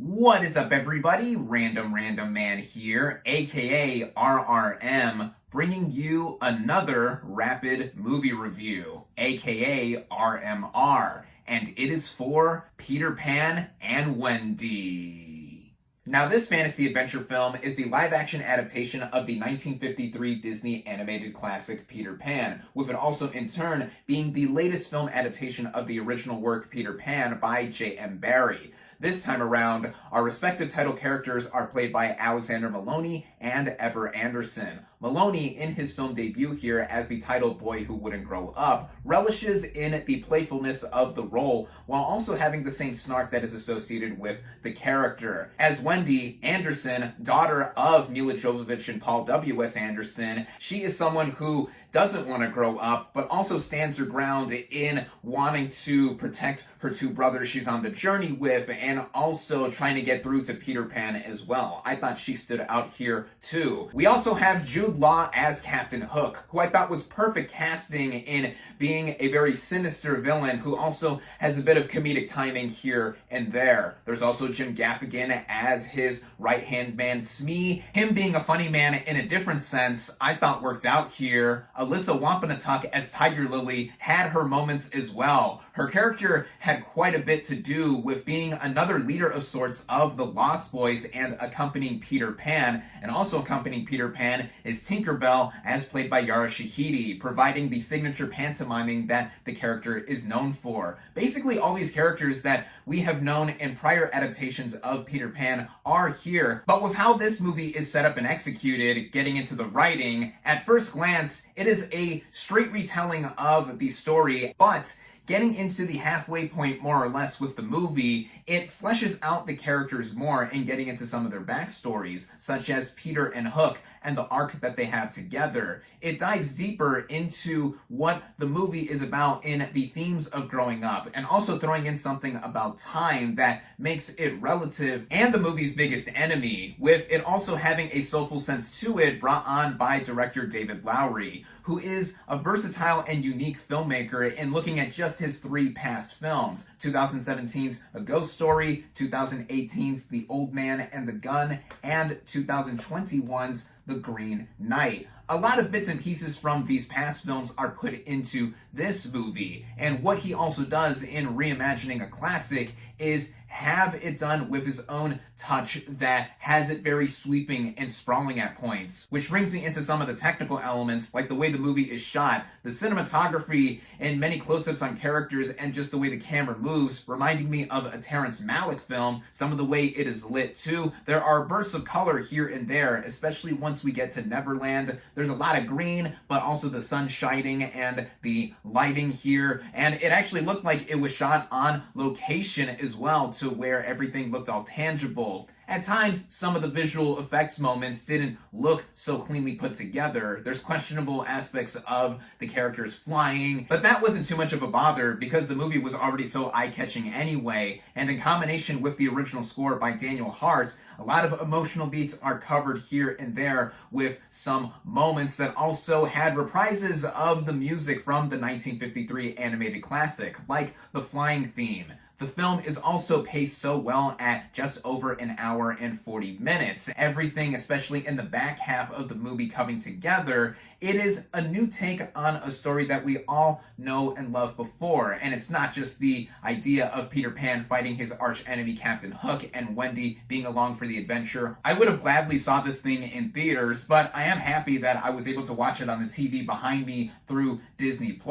What is up, everybody? Random Random Man here, aka RRM, bringing you another rapid movie review, aka RMR, and it is for Peter Pan and Wendy. Now, this fantasy adventure film is the live-action adaptation of the 1953 Disney animated classic Peter Pan, with it also in turn being the latest film adaptation of the original work Peter Pan by J.M. Barrie. This time around, our respective title characters are played by Alexander Maloney and Ever Anderson. Maloney, in his film debut here as the title boy who wouldn't grow up, relishes in the playfulness of the role while also having the same snark that is associated with the character. As Wendy Anderson, daughter of Mila Jovovich and Paul W.S. Anderson, she is someone who doesn't want to grow up, but also stands her ground in wanting to protect her two brothers she's on the journey with, and also trying to get through to Peter Pan as well. I thought she stood out here too. We also have Jude Law as Captain Hook, who I thought was perfect casting in being a very sinister villain who also has a bit of comedic timing here and there. There's also Jim Gaffigan as his right-hand man Smee. Him being a funny man in a different sense, I thought worked out here. Alyssa Wampanoag as Tiger Lily had her moments as well. Her character had quite a bit to do with being another leader of sorts of the Lost Boys and accompanying Peter Pan, and also accompanying Peter Pan is Tinkerbell, as played by Yara Shahidi, providing the signature pantomiming that the character is known for. Basically, all these characters that we have known in prior adaptations of Peter Pan are here, but with how this movie is set up and executed, getting into the writing, at first glance, it is a straight retelling of the story, but getting into the halfway point more or less with the movie, it fleshes out the characters more and getting into some of their backstories, such as Peter and Hook and the arc that they have together. It dives deeper into what the movie is about in the themes of growing up, and also throwing in something about time that makes it relative and the movie's biggest enemy, with it also having a soulful sense to it brought on by director David Lowery, who is a versatile and unique filmmaker in looking at just his three past films: 2017's A Ghost Story, 2018's The Old Man and the Gun, and 2021's The Green Knight. A lot of bits and pieces from these past films are put into this movie, and what he also does in reimagining a classic is have it done with his own touch that has it very sweeping and sprawling at points. Which brings me into some of the technical elements, like the way the movie is shot, the cinematography, and many close-ups on characters, and just the way the camera moves, reminding me of a Terrence Malick film, some of the way it is lit too. There are bursts of color here and there, especially once we get to Neverland. There's a lot of green, but also the sun shining and the lighting here, and it actually looked like it was shot on location as well, to where everything looked all tangible. At times, some of the visual effects moments didn't look so cleanly put together. There's questionable aspects of the characters flying, but that wasn't too much of a bother because the movie was already so eye-catching anyway, and in combination with the original score by Daniel Hart, a lot of emotional beats are covered here and there, with some moments that also had reprises of the music from the 1953 animated classic, like the flying theme. The film is also paced so well at just over an hour and 40 minutes. Everything, especially in the back half of the movie, coming together. It is a new take on a story that we all know and love before, and it's not just the idea of Peter Pan fighting his arch enemy Captain Hook and Wendy being along for the adventure. I would have gladly saw this thing in theaters, but I am happy that I was able to watch it on the TV behind me through Disney+.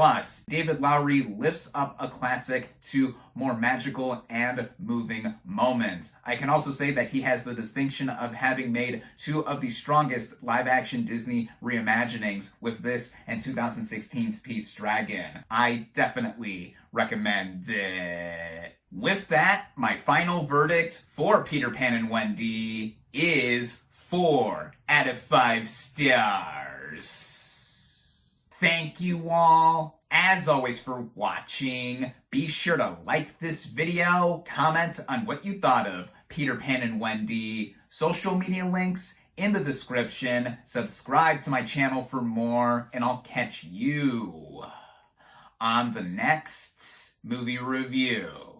David Lowery lifts up a classic to more magical and moving moments. I can also say that he has the distinction of having made two of the strongest live-action Disney reimaginings, with this and 2016's Pete's Dragon. I definitely recommend it. With that, my final verdict for Peter Pan and Wendy is 4 out of 5 stars. Thank you all, as always, for watching. Be sure to like this video, comment on what you thought of Peter Pan and Wendy, social media links in the description, subscribe to my channel for more, and I'll catch you on the next movie review.